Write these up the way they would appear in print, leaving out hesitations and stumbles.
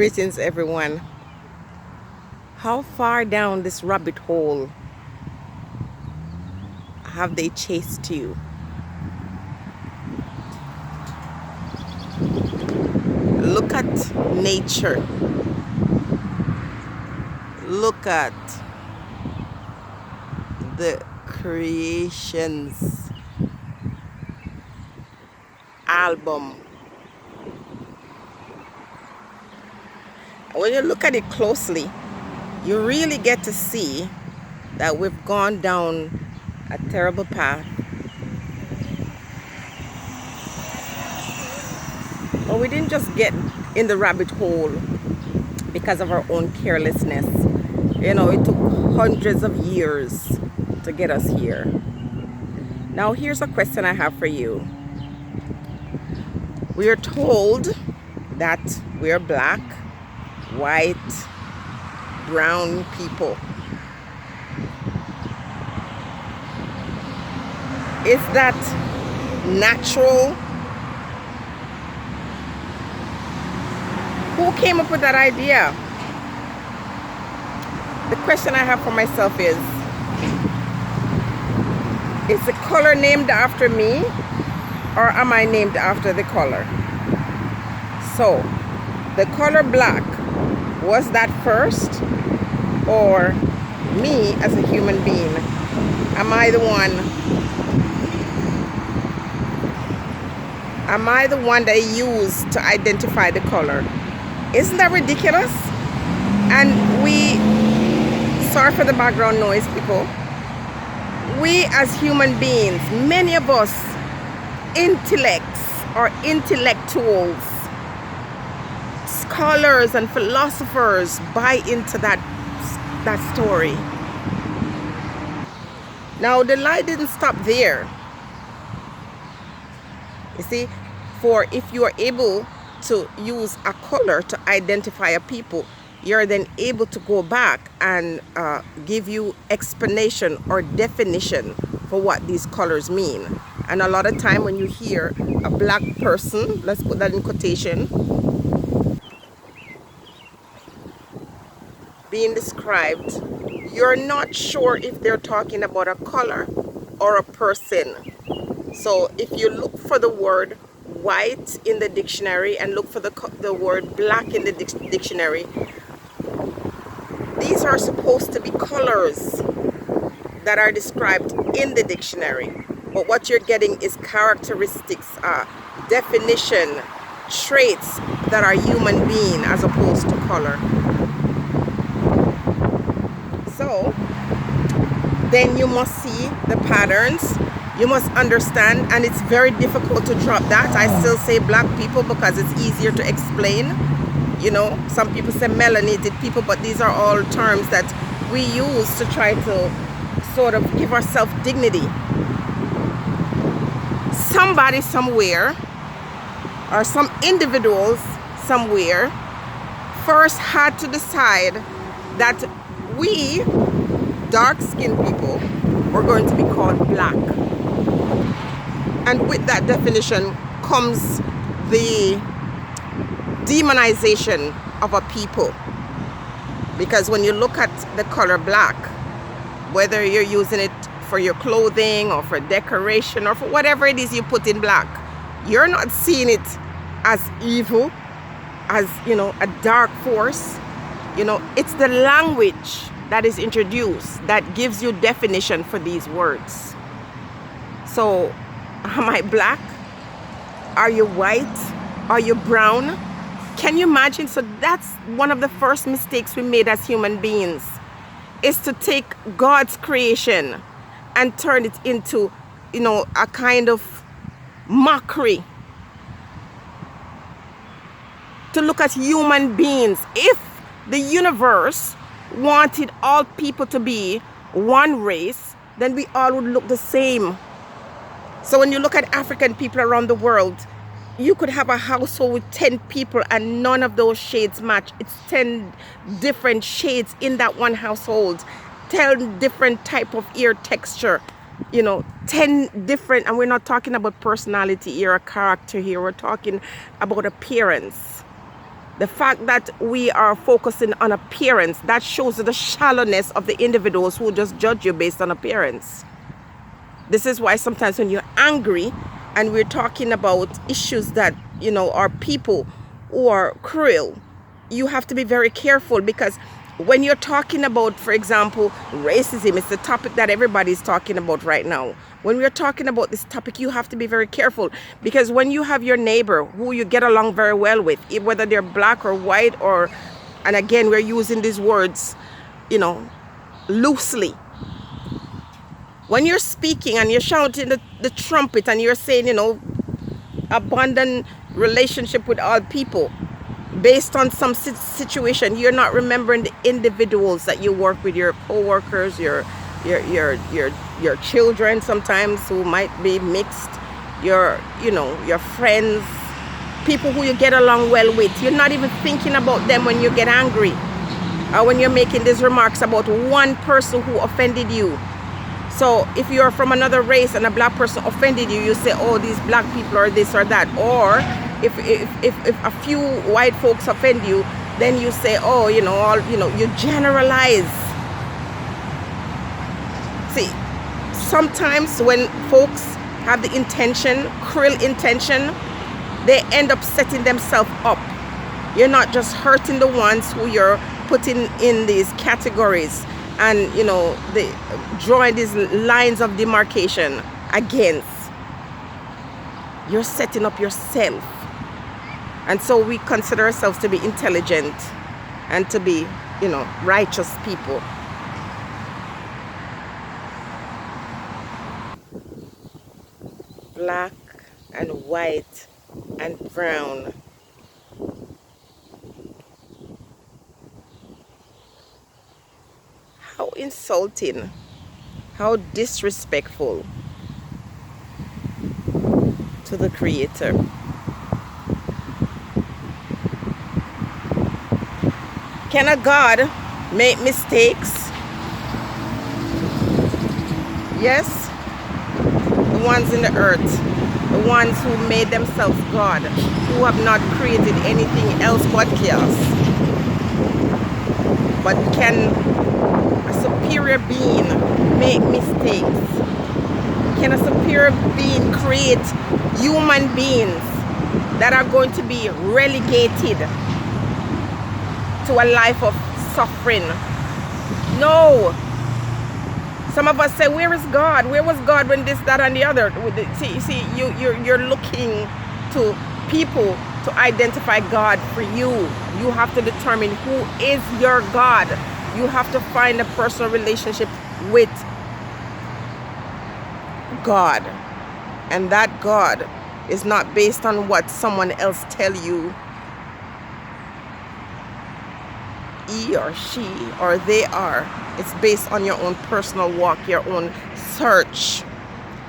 Greetings, everyone. How far down this rabbit hole have they chased you? Look at nature. Look at the creations album. When you look at it closely, you really get to see that we've gone down a terrible path. But we didn't just get in the rabbit hole because of our own carelessness. You know, it took hundreds of years to get us here. Now, here's a question I have for you. We are told that we are black, white, brown people. Is that natural? Who came up with that idea? The question I have for myself is the color named after me, or am I named after the color? So, the color black, was that first, or me as a human being? Am I the one that I used to identify the color? Isn't that ridiculous? And sorry for the background noise, people. We as human beings, many of us intellects or intellectuals, scholars and philosophers buy into that story. Now, the lie didn't stop there. You see, for if you are able to use a color to identify a people, you're then able to go back and give you explanation or definition for what these colors mean. And a lot of time when you hear a black person, let's put that in quotation, being described, you're not sure if they're talking about a color or a person. So if you look for the word white in the dictionary and look for the word black in the dictionary, these are supposed to be colors that are described in the dictionary. But what you're getting is characteristics, definition, traits that are human being as opposed to color. So then you must see the patterns. You must understand, and it's very difficult to drop that. I still say black people because it's easier to explain. You know, some people say melanated people, but these are all terms that we use to try to sort of give ourselves dignity. Somebody somewhere, or some individuals somewhere, first had to decide that we, dark-skinned people, were going to be called black. And with that definition comes the demonization of a people. Because when you look at the color black, whether you're using it for your clothing or for decoration or for whatever it is you put in black, you're not seeing it as evil, as, you know, a dark force. You know, it's the language that is introduced that gives you definition for these words. So, am I black? Are you white? Are you brown? Can you imagine? So that's one of the first mistakes we made as human beings, is to take God's creation and turn it into, you know, a kind of mockery. To look at human beings. If the universe wanted all people to be one race, then we all would look the same. So when you look at African people around the world, you could have a household with 10 people and none of those shades match. It's 10 different shades in that one household. 10 different type of ear texture. You know, 10 different, and we're not talking about personality here or character here. We're talking about appearance. The fact that we are focusing on appearance, that shows the shallowness of the individuals who just judge you based on appearance. This is why sometimes when you're angry and we're talking about issues that, you know, are people who are cruel, you have to be very careful, because when you're talking about, for example, racism, it's the topic that everybody's talking about right now. When we're talking about this topic, you have to be very careful, because when you have your neighbor who you get along very well with, whether they're black or white, or, and again, we're using these words, you know, loosely. When you're speaking and you're shouting the trumpet and you're saying, you know, abandon relationship with all people based on some situation, you're not remembering the individuals that you work with, your co-workers, your children sometimes who might be mixed, your friends, people who you get along well with. You're not even thinking about them when you get angry, or when you're making these remarks about one person who offended you. So if you're from another race and a black person offended you, you say, oh, these black people are this or that. Or if a few white folks offend you, then you say, oh, you know, you generalize. See, sometimes when folks have the intention, cruel intention, they end up setting themselves up. You're not just hurting the ones who you're putting in these categories and, you know, drawing these lines of demarcation against. You're setting up yourself. And so we consider ourselves to be intelligent and to be, you know, righteous people. Black and white and brown. How insulting, how disrespectful to the Creator. Can a God make mistakes? Yes. The ones in the earth, the ones who made themselves God, who have not created anything else but chaos. But can a superior being make mistakes? Can a superior being create human beings that are going to be relegated to a life of suffering? No. Some of us say, where is God? Where was God when this, that, and the other? See, you're looking to people to identify God for you. You have to determine who is your God. You have to find a personal relationship with God. And that God is not based on what someone else tell you he or she or they are. It's based on your own personal walk, your own search.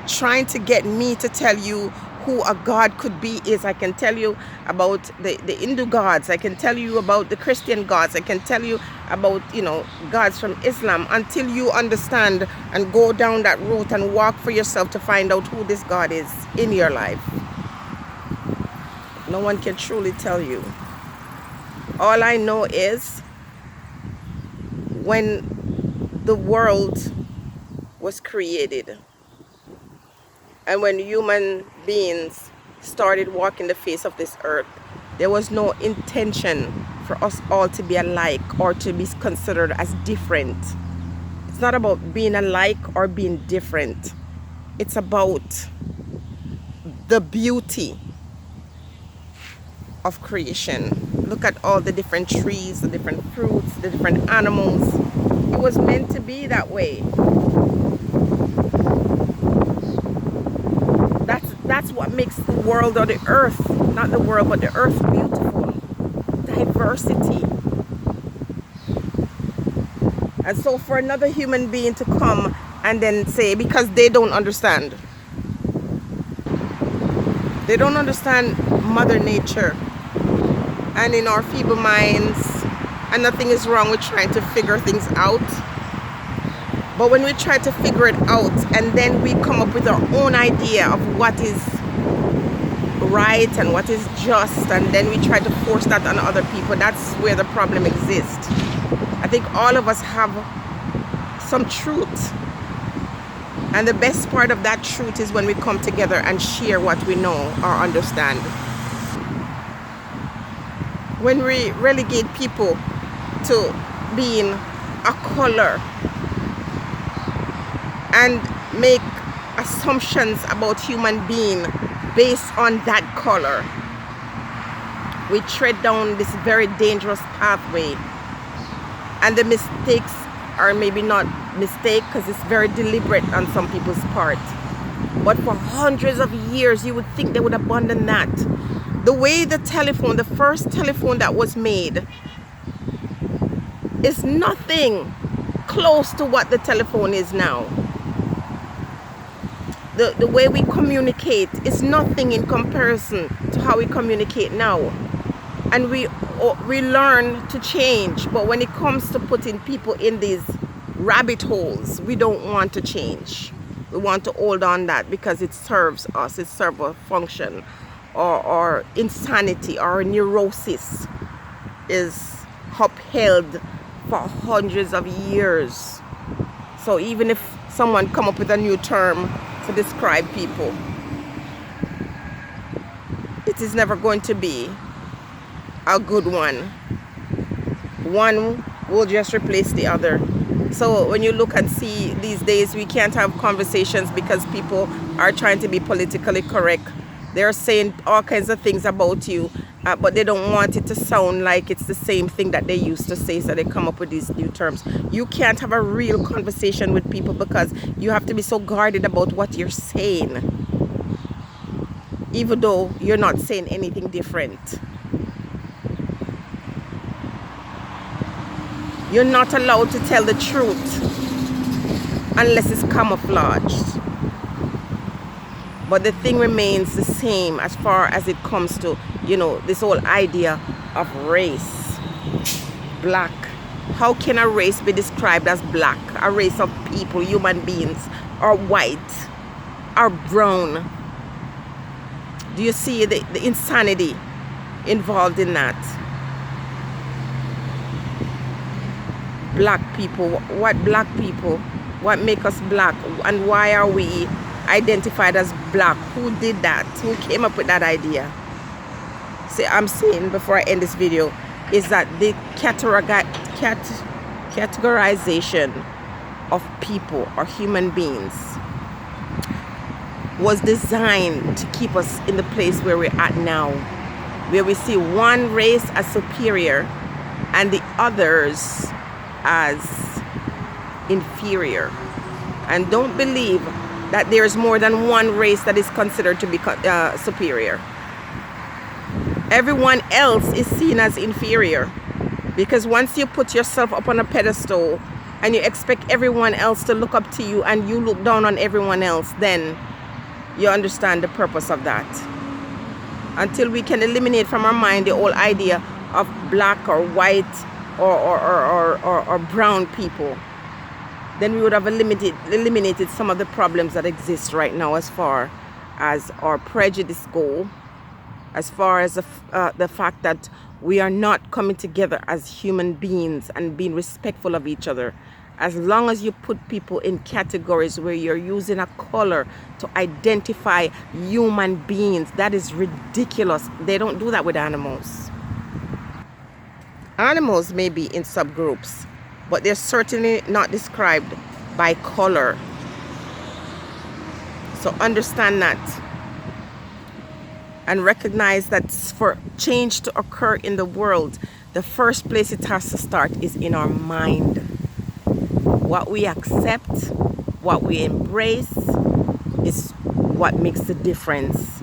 Trying to get me to tell you who a God could be is, I can tell you about the Hindu gods, I can tell you about the Christian gods, I can tell you about, you know, gods from Islam, until you understand and go down that route and walk for yourself to find out who this God is in your life. No one can truly tell you. All I know is when the world was created and when human beings started walking the face of this earth, there was no intention for us all to be alike or to be considered as different. It's not about being alike or being different. It's about the beauty of creation. Look at all the different trees, the different fruits, the different animals. It was meant to be that way. That's what makes the world or the earth, not the world, but the earth beautiful. Diversity. And so for another human being to come and then say, because they don't understand. They don't understand Mother Nature. And in our feeble minds, and nothing is wrong with trying to figure things out. But when we try to figure it out and then we come up with our own idea of what is right and what is just, and then we try to force that on other people. That's where the problem exists. I think all of us have some truth, and the best part of that truth is when we come together and share what we know or understand. When we relegate people to being a color and make assumptions about human being based on that color, we tread down this very dangerous pathway. And the mistakes are maybe not mistake because it's very deliberate on some people's part. But for hundreds of years, you would think they would abandon that. The way the telephone, the first telephone that was made, is nothing close to what the telephone is now. The way we communicate is nothing in comparison to how we communicate now. And we learn to change, but when it comes to putting people in these rabbit holes, we don't want to change. We want to hold on that because it serves us, it serves a function, or insanity or neurosis is upheld for hundreds of years. So even if someone come up with a new term to describe people, it is never going to be a good one. One will just replace the other. So when you look and see these days, we can't have conversations because people are trying to be politically correct. They're saying all kinds of things about you, but they don't want it to sound like it's the same thing that they used to say, so they come up with these new terms. You can't have a real conversation with people because you have to be so guarded about what you're saying, even though you're not saying anything different. You're not allowed to tell the truth unless it's camouflaged. But the thing remains the same as far as it comes to, this whole idea of race. Black. How can a race be described as black? A race of people, human beings, or white, or brown? Do you see the insanity involved in that? Black people. What black people? What make us black? And why are we identified as black? Who did that? Who came up with that idea? See, I'm saying before I end this video is that the categorization of people or human beings was designed to keep us in the place where we're at now, where we see one race as superior and the others as inferior. And don't believe that there's more than one race that is considered to be superior. Everyone else is seen as inferior, because once you put yourself up on a pedestal and you expect everyone else to look up to you and you look down on everyone else, then you understand the purpose of that. Until we can eliminate from our mind the whole idea of black or white or brown people, then we would have eliminated some of the problems that exist right now as far as our prejudice go, as far as the fact that we are not coming together as human beings and being respectful of each other. As long as you put people in categories where you're using a color to identify human beings, that is ridiculous. They don't do that with animals. Animals may be in subgroups, but they're certainly not described by color. So understand that and recognize that for change to occur in the world, the first place it has to start is in our mind. What we accept, what we embrace is what makes the difference.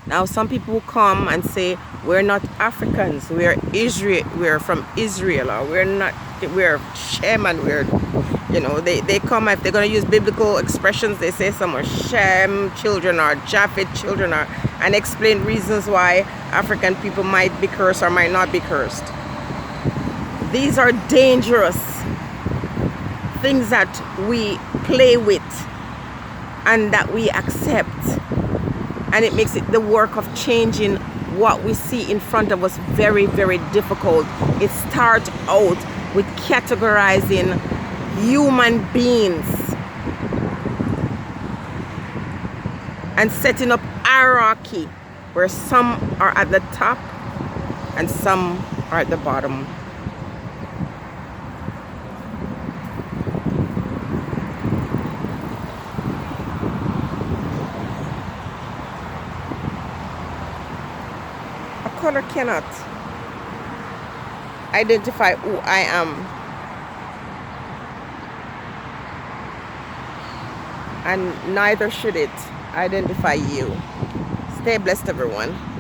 Now some people will come and say, we're not Africans, we're from Israel, or we're Shem, and they come, if they're going to use biblical expressions, they say some are Shem children or Japheth children, and explain reasons why African people might be cursed or might not be cursed. These are dangerous things that we play with and that we accept. and it makes it the work of changing what we see in front of us very, very difficult. It starts out with categorizing human beings and setting up hierarchy where some are at the top and some are at the bottom. A color cannot identify who I am, and neither should it identify you. Stay blessed, everyone.